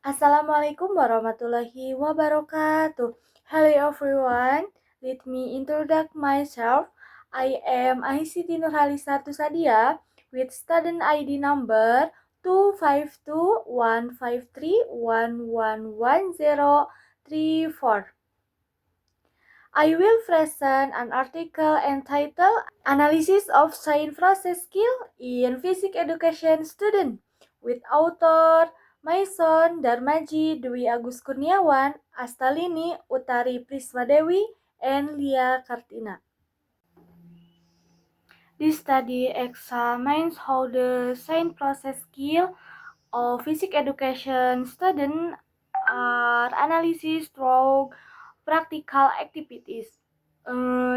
Assalamualaikum warahmatullahi wabarakatuh. Hello everyone, let me introduce myself. I am Aisiti Nurhalisatu Sadia with student ID number 2521531111034. I will present an article entitled Analysis of Science Process Skill in Physics Education Student with author Maison Darmaji Dwi Agus Kurniawan, Astalini Utari Priswadewi, and Lia Kartina. This study examines how the science process skill of physics education students are analyzed through practical activities.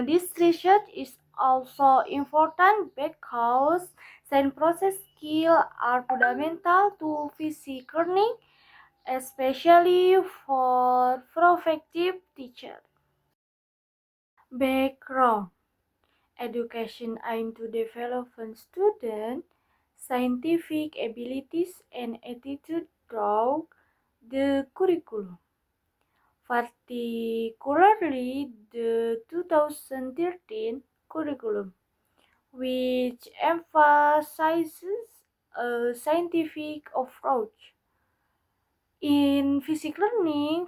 This research is also important because science process skills are fundamental to physics learning, especially for prospective teachers. Background: education aims to develop students' scientific abilities and attitude through the curriculum, particularly the 2013 curriculum, which emphasizes a scientific approach. In physics learning,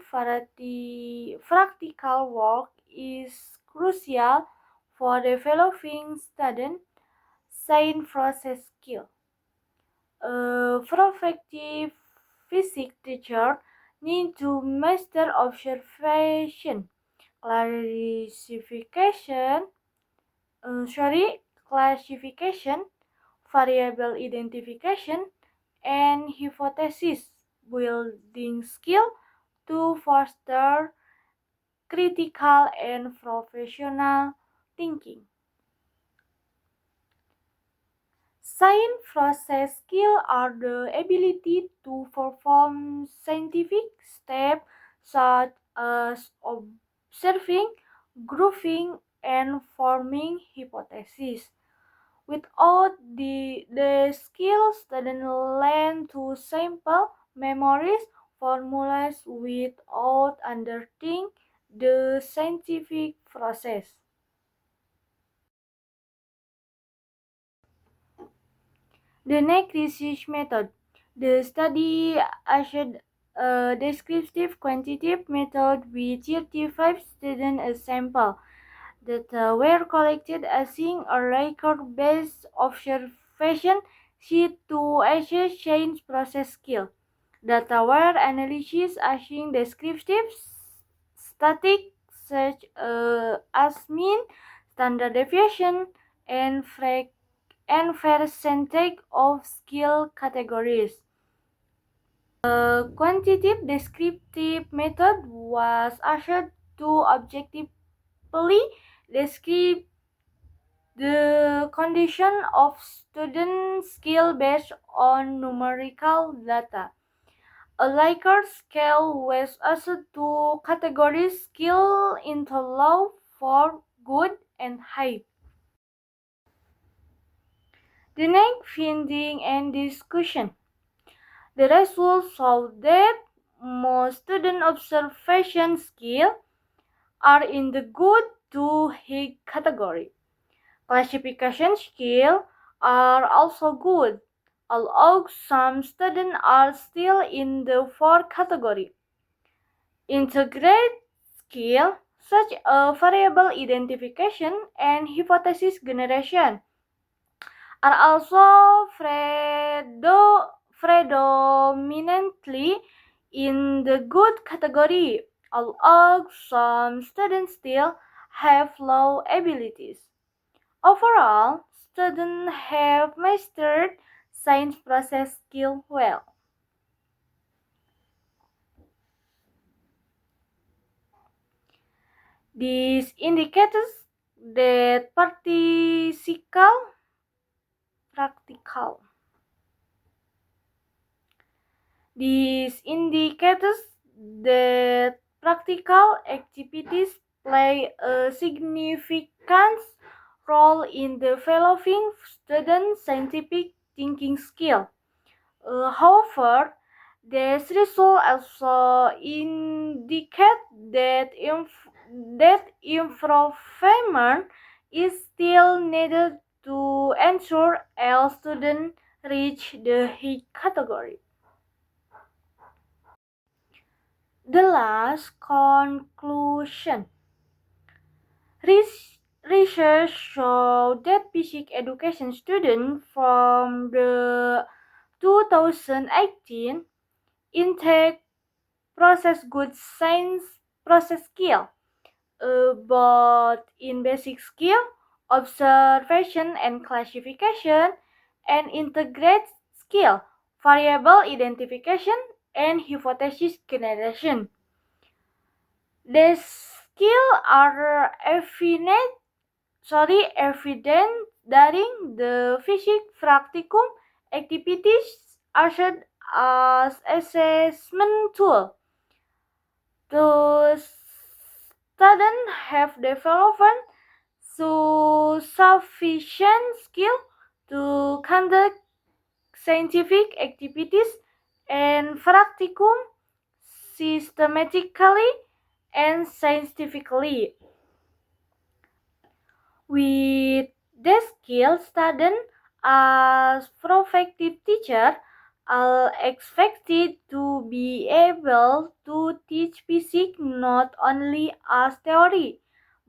practical work is crucial for developing student science process skills. A prospective physics teacher need to master observation, classification, variable identification, and hypothesis building skill to foster critical and professional thinking. Science process skills are the ability to perform scientific steps such as observing, grouping, and forming hypotheses. Without the skills, students learn to simple memorize formulas without understanding the scientific process. The next research method. The study used a descriptive quantitative method with 35 students as sample that were collected using a record-based observation sheet to assess change process skill. Data were analyzed using descriptive statistics such as mean, standard deviation, and percentage of skill categories. The quantitative descriptive method was used to objectively describe the condition of student skill based on numerical data. A Likert scale was used to categorize skill into low, for, good, and high. The next finding and discussion. The results show that most student observation skills are in the good to high category. Classification skills are also good, although some students are still in the 4 category. Integrate skills such as variable identification and hypothesis generation are also predominantly in the good category, although some students still have low abilities. Overall, students have mastered science process skill well. This indicates that practical. This indicates that practical activities play a significant role in developing students' scientific thinking skill. However, These results also indicate that improvement is still needed to ensure all students reach the high category. The last conclusion. Research show that basic education students from the 2018 intake process good science process skill, both in basic skill, observation and classification, and integrate skill, variable identification, and hypothesis generation. These skills are evident during the physics practicum activities acted as assessment tool. The students have developed sufficient skill to conduct scientific activities and practicum systematically and scientifically. With the skill students as prospective teacher are expected to be able to teach physics not only as theory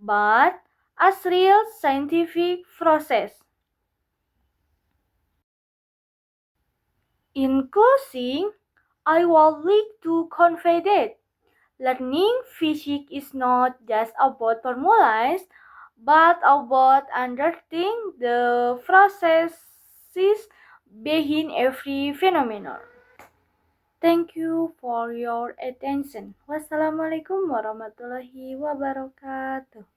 but as real scientific process. In closing, I would like to convey that learning physics is not just about formulas, but about understanding the processes behind every phenomenon. Thank you for your attention. Wassalamualaikum warahmatullahi wabarakatuh.